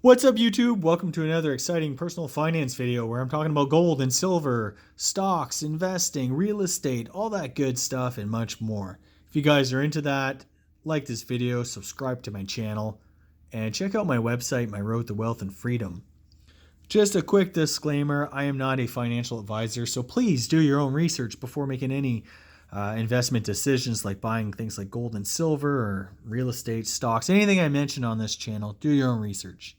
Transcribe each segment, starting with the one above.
What's up, YouTube? Welcome to another exciting personal finance video where I'm talking about gold and silver, stocks, investing, real estate, all that good stuff, and much more. If you guys are into that, like this video, subscribe to my channel, and check out my website, My Road to Wealth and Freedom. Just a quick disclaimer, I am not a financial advisor, so please do your own research before making any investment decisions like buying things like gold and silver or real estate, stocks, anything I mention on this channel. Do your own research.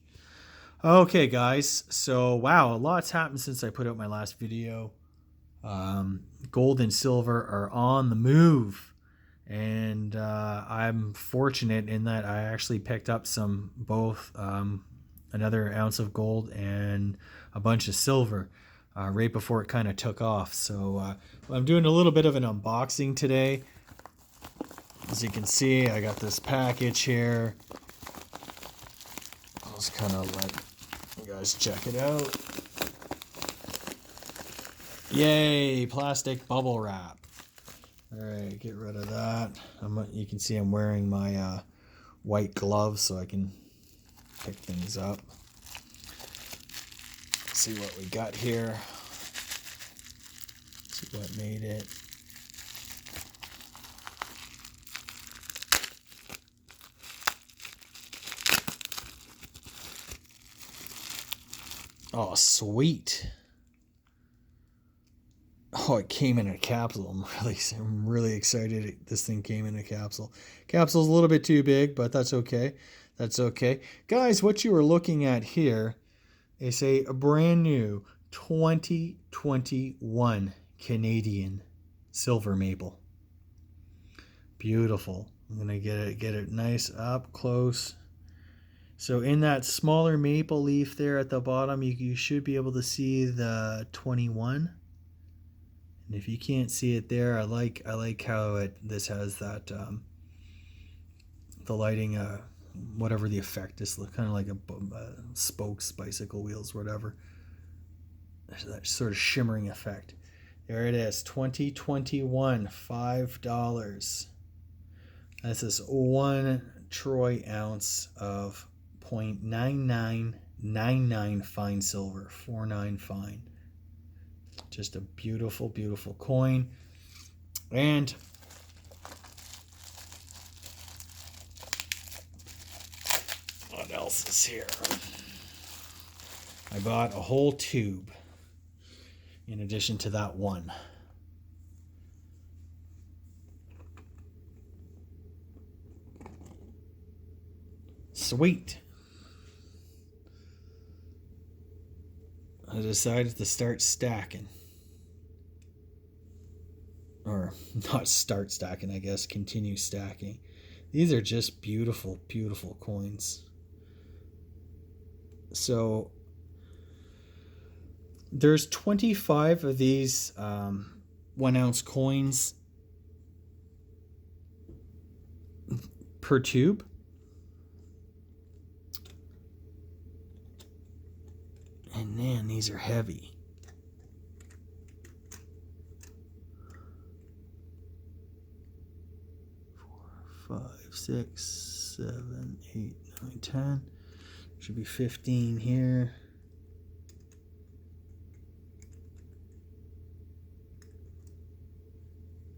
Okay, guys. So, wow, a lot's happened since I put out my last video. Gold and silver are on the move. And I'm fortunate in that I actually picked up both another ounce of gold and a bunch of silver right before it kind of took off. So I'm doing a little bit of an unboxing today. As you can see, I got this package here. I'll just kind of let you guys check it out. Yay, plastic bubble wrap. All right, get rid of that. You can see I'm wearing my white gloves so I can pick things up. See what we got here. See what made it. Oh, sweet. Oh, it came in a capsule. I'm really excited this thing came in a capsule. Capsule's a little bit too big, but that's okay. That's okay. Guys, what you are looking at here is a brand new 2021 Canadian silver maple. Beautiful. I'm going to get it nice up close. So in that smaller maple leaf there at the bottom, you should be able to see the 21. And if you can't see it there, I like how this has that the lighting, whatever the effect is, kind of like a spokes, bicycle wheels, whatever. There's that sort of shimmering effect. There it is, 2021, $5. That's this 1 troy ounce of 0.9999 fine silver, 49 fine. Just a beautiful, beautiful coin. And what else is here? I bought a whole tube in addition to that one. Sweet. I decided to start stacking. Or not start stacking, I guess, continue stacking. These are just beautiful, beautiful coins. So there's 25 of these 1 ounce coins per tube. And man, these are heavy. Five, 6, 7, 8, 9, 10. Should be 15 here.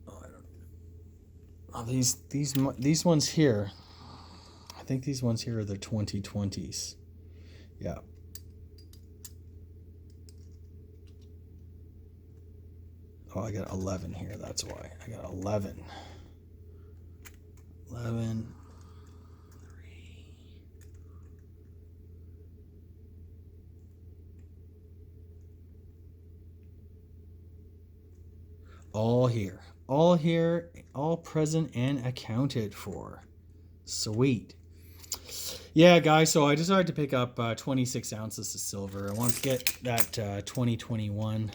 Oh, I don't know. Oh, these ones here. I think these ones here are the 2020s. Yeah. Oh, I got 11 here. That's why. I got 11. 11. 3. All here. All here. All present and accounted for. Sweet. Yeah, guys, so I decided to pick up 26 ounces of silver. I want to get that 2021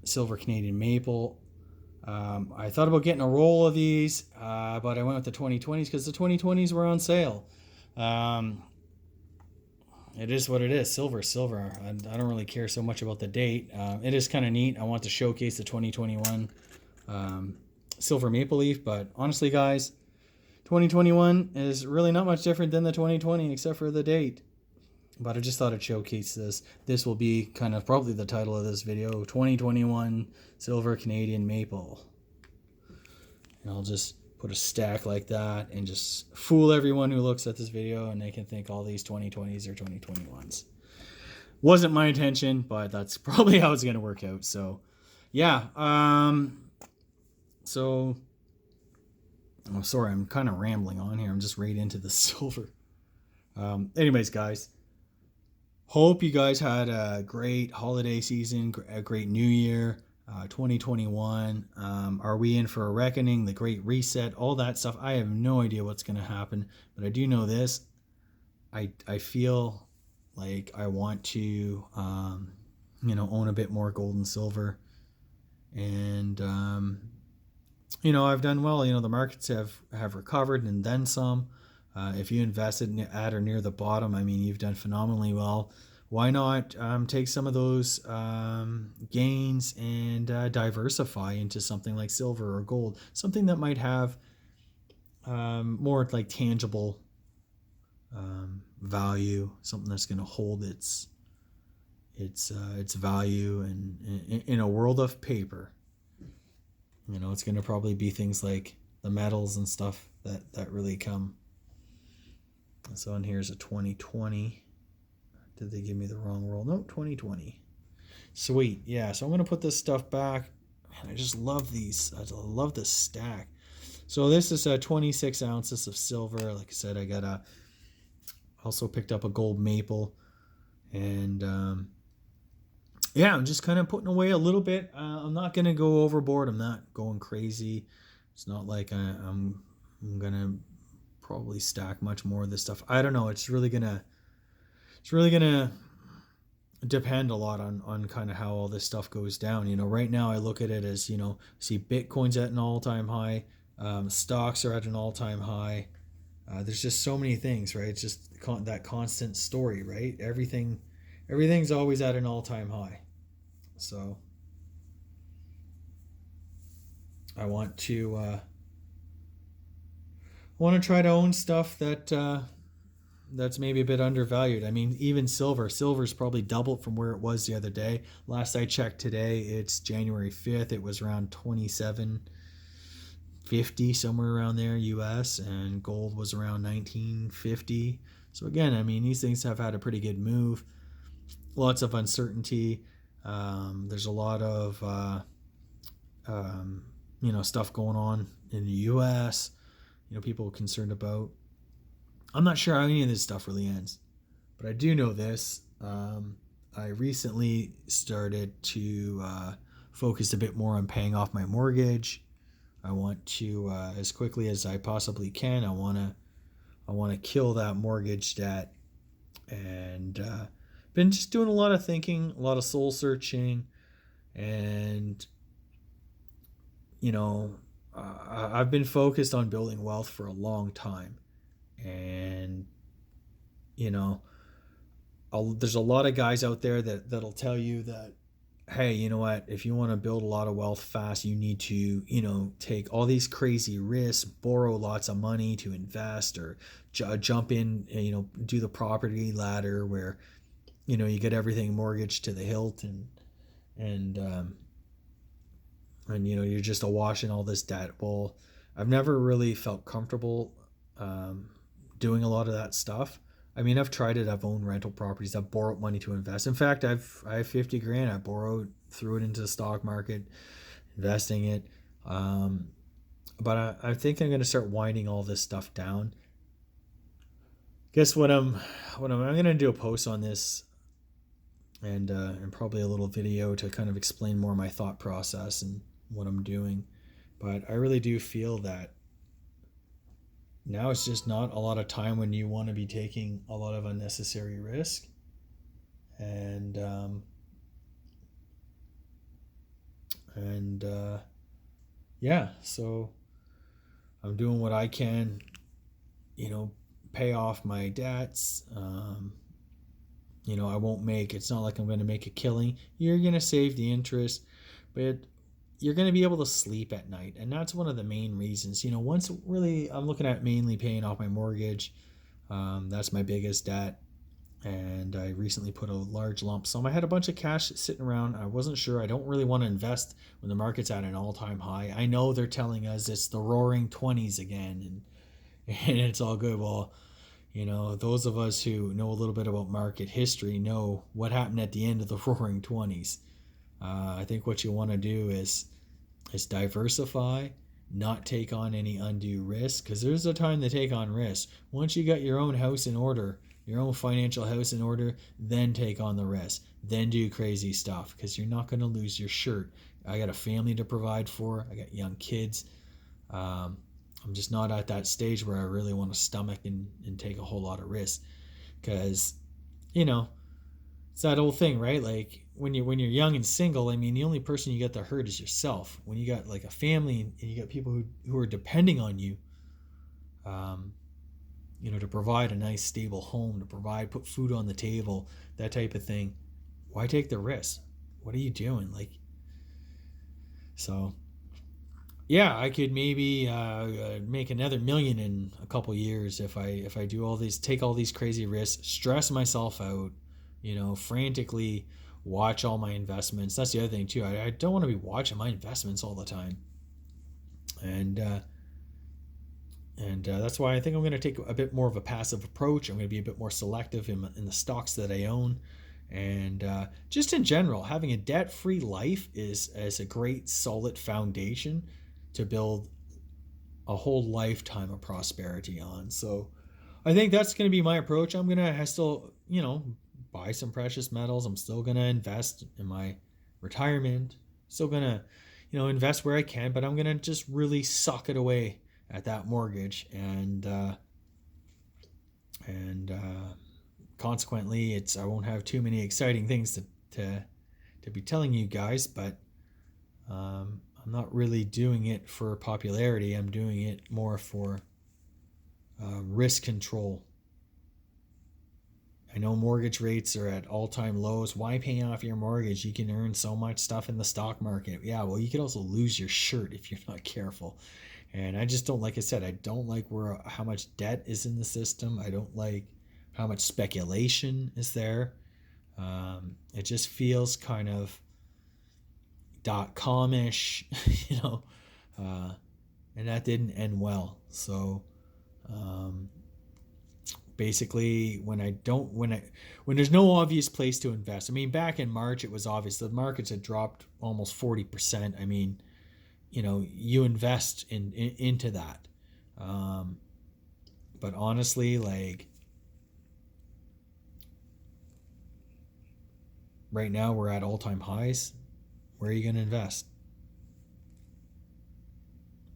silver Canadian maple. I thought about getting a roll of these, but I went with the 2020s because the 2020s were on sale. It is what it is. Silver. I don't really care so much about the date. It is kind of neat. I want to showcase the 2021 silver maple leaf, but honestly, guys, 2021 is really not much different than the 2020 except for the date. But I just thought I'd showcase this. This will be kind of probably the title of this video, 2021 Silver Canadian Maple. And I'll just put a stack like that and just fool everyone who looks at this video, and they can think all these 2020s are 2021s. Wasn't my intention, but that's probably how it's going to work out. So yeah, so I'm sorry, I'm kind of rambling on here. I'm just right into the silver. Anyways, guys, hope you guys had a great holiday season, a great new year. 2021. Are we in for a reckoning? The Great Reset, all that stuff. I have no idea what's going to happen, but I do know this. I feel like I want to, own a bit more gold and silver, and I've done well. The markets have recovered and then some. If you invested at or near the bottom, I mean, you've done phenomenally well. Why not take some of those gains and diversify into something like silver or gold, something that might have more like tangible value, something that's going to hold its value, and in a world of paper, it's going to probably be things like the metals and stuff that really come. So, and here's a 2020. Did they give me the wrong roll? No, 2020. Sweet. Yeah, so I'm going to put this stuff back. Man, I just love these. I love this stack. So this is 26 ounces of silver. Like I said, I also picked up a gold maple. And I'm just kind of putting away a little bit. I'm not going to go overboard. I'm not going crazy. It's not like I'm going to probably stack much more of this stuff. I don't know. It's really going to depend a lot on kind of how all this stuff goes down. Right now I look at it as, see Bitcoin's at an all-time high. Stocks are at an all-time high. There's just so many things, right? It's just that constant story, right? Everything's always at an all-time high. So I want to try to own stuff that's maybe a bit undervalued. I mean, even silver's probably doubled from where it was the other day. Last I checked today, it's January 5th. It was around 27.50, somewhere around there, US, and gold was around 19.50. So again, I mean, these things have had a pretty good move. Lots of uncertainty. There's a lot of stuff going on in the US. People concerned about. I'm not sure how any of this stuff really ends, but I do know this. I recently started to focus a bit more on paying off my mortgage. I want to, as quickly as I possibly can, I want to kill that mortgage debt, and been just doing a lot of thinking, a lot of soul searching, and I've been focused on building wealth for a long time. And there's a lot of guys out there that'll tell you that, hey, you know what, if you want to build a lot of wealth fast, you need to take all these crazy risks, borrow lots of money to invest, or jump in, do the property ladder where you get everything mortgaged to the hilt, and you're just awash in all this debt. Well, I've never really felt comfortable doing a lot of that stuff. I mean, I've tried it. I've owned rental properties. I've borrowed money to invest. In fact, I have 50 grand. I borrowed, threw it into the stock market, investing it. But I think I'm going to start winding all this stuff down. Guess what I'm going to do a post on this, and probably a little video to kind of explain more my thought process and what I'm doing. But I really do feel that now it's just not a lot of time when you want to be taking a lot of unnecessary risk. And so I'm doing what I can, pay off my debts. I won't it's not like I'm going to make a killing. You're going to save the interest, but you're going to be able to sleep at night. And that's one of the main reasons. Once really I'm looking at mainly paying off my mortgage. That's my biggest debt. And I recently put a large lump sum. I had a bunch of cash sitting around. I wasn't sure. I don't really want to invest when the market's at an all-time high. I know they're telling us it's the roaring 20s again, and it's all good. Well, those of us who know a little bit about market history know what happened at the end of the roaring 20s. I think what you want to do is diversify, not take on any undue risk, because there's a time to take on risk. Once you got your own house in order, your own financial house in order, then take on the risk. Then do crazy stuff, because you're not going to lose your shirt. I got a family to provide for. I got young kids. I'm just not at that stage where I really want to stomach and take a whole lot of risk, because it's that old thing, right? Like when you're young and single, I mean, the only person you get to hurt is yourself. When you got like a family and you got people who are depending on you, to provide a nice stable home, to put food on the table, that type of thing, why take the risk? What are you doing? So yeah, I could maybe make another million in a couple years if I do take all these crazy risks, stress myself out, frantically watch all my investments. That's the other thing too. I don't want to be watching my investments all the time, and that's why I think I'm going to take a bit more of a passive approach. I'm going to be a bit more selective in the stocks that I own, and just in general, having a debt-free life is a great solid foundation to build a whole lifetime of prosperity on. So I think that's going to be my approach. I'm going to still, buy some precious metals. I'm still going to invest in my retirement. Still going to, invest where I can, but I'm going to just really suck it away at that mortgage. And consequently, I won't have too many exciting things to be telling you guys, but I'm not really doing it for popularity. I'm doing it more for risk control. I know mortgage rates are at all-time lows. Why pay off your mortgage? You can earn so much stuff in the stock market. Yeah, well, you could also lose your shirt if you're not careful. And I just don't, like I said, I don't like how much debt is in the system. I don't like how much speculation is there. It just feels kind of .com-ish, and that didn't end well. So basically, when there's no obvious place to invest. I mean, back in March, it was obvious the markets had dropped almost 40%. I mean, you invest into that. But honestly, right now we're at all-time highs. Where are you going to invest?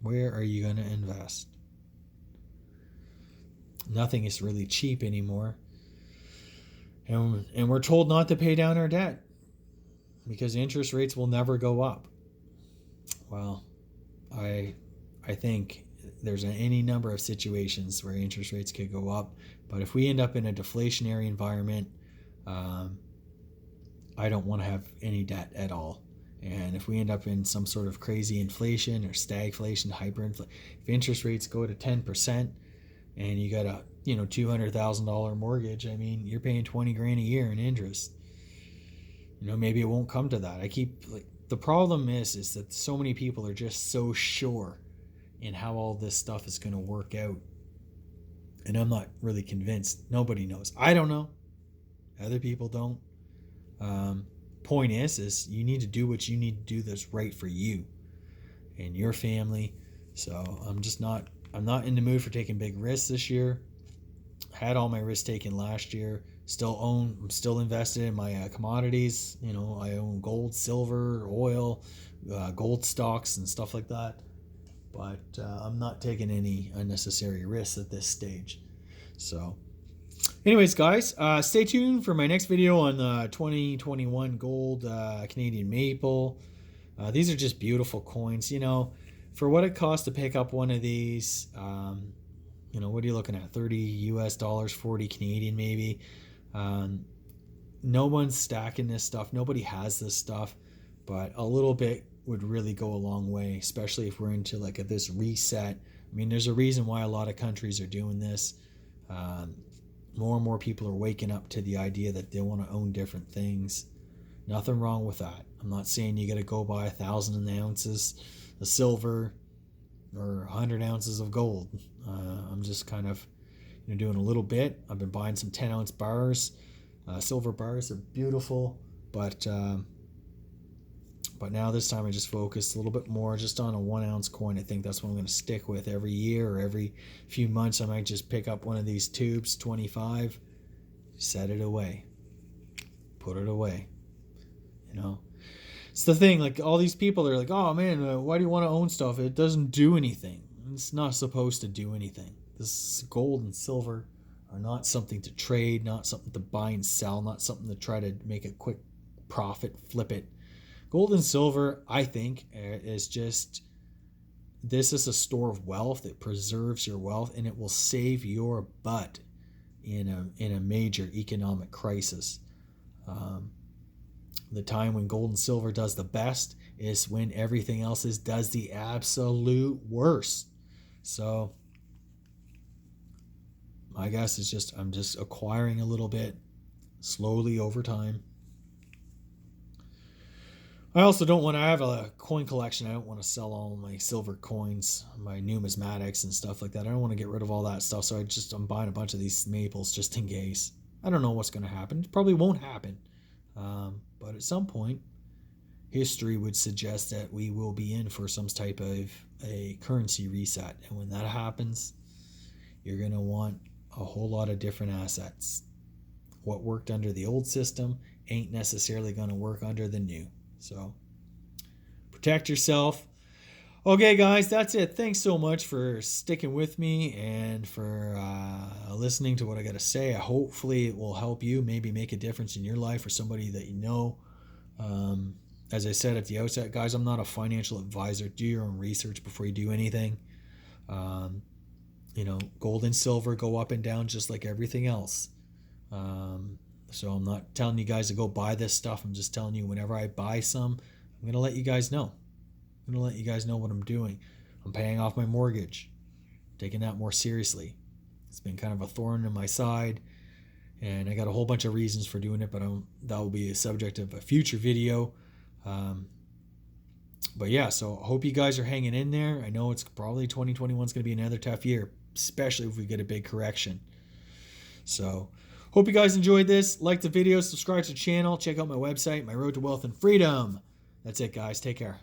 Where are you going to invest? Nothing is really cheap anymore. And we're told not to pay down our debt because interest rates will never go up. Well, I think there's any number of situations where interest rates could go up. But if we end up in a deflationary environment, I don't want to have any debt at all. And if we end up in some sort of crazy inflation or stagflation, hyperinflation, if interest rates go to 10% and you got a $200,000 mortgage, I mean, you're paying $20,000 a year in interest. Maybe it won't come to that. The problem is that so many people are just so sure in how all this stuff is going to work out, and I'm not really convinced. Nobody knows. I don't know. Other people don't. Point is you need to do what you need to do that's right for you and your family. So I'm not in the mood for taking big risks this year. Had all my risks taken last year. I'm still invested in my commodities. I own gold, silver, oil, gold stocks and stuff like that. But I'm not taking any unnecessary risks at this stage. So anyways, guys, stay tuned for my next video on 2021 gold Canadian maple. These are just beautiful coins. For what it costs to pick up one of these, what are you looking at? $30 US, 40 Canadian maybe. No one's stacking this stuff. Nobody has this stuff. But a little bit would really go a long way, especially if we're into like this reset. I mean, there's a reason why a lot of countries are doing this. More and more people are waking up to the idea that they want to own different things. Nothing wrong with that. I'm not saying you got to go buy 1,000 ounces of silver or 100 ounces of gold. I'm just kind of doing a little bit. I've been buying some 10-ounce bars. Silver bars are beautiful, but now this time I just focused a little bit more just on a 1-ounce coin. I think that's what I'm going to stick with every year, or every few months I might just pick up one of these tubes, 25, set it away, put it away. It's the thing, like all these people are like, oh man, why do you want to own stuff? It doesn't do anything. It's not supposed to do anything. This gold and silver are not something to trade, not something to buy and sell, not something to try to make a quick profit, flip it. Gold and silver, I think, is just, this is a store of wealth. It preserves your wealth, and it will save your butt in a major economic crisis. The time when gold and silver does the best is when everything else does the absolute worst. So my guess is just, I'm just acquiring a little bit slowly over time. I also don't want to have a coin collection. I don't want to sell all my silver coins, my numismatics and stuff like that. I don't want to get rid of all that stuff. So I'm buying a bunch of these maples just in case. I don't know what's going to happen. It probably won't happen. But at some point, history would suggest that we will be in for some type of a currency reset. And when that happens, you're going to want a whole lot of different assets. What worked under the old system ain't necessarily going to work under the new. So protect yourself. Okay, guys, that's it. Thanks so much for sticking with me and for listening to what I got to say. Hopefully it will help you, maybe make a difference in your life or somebody that you know. As I said at the outset, guys, I'm not a financial advisor. Do your own research before you do anything. Gold and silver go up and down just like everything else. So I'm not telling you guys to go buy this stuff. I'm just telling you, whenever I buy some, I'm going to let you guys know. I'm going to let you guys know what I'm doing. I'm paying off my mortgage, taking that more seriously. It's been kind of a thorn in my side, and I got a whole bunch of reasons for doing it, but that will be a subject of a future video. But yeah, so I hope you guys are hanging in there. I know it's probably 2021 is going to be another tough year, especially if we get a big correction. So hope you guys enjoyed this. Like the video, subscribe to the channel, check out my website, My Road to Wealth and Freedom. That's it, guys. Take care.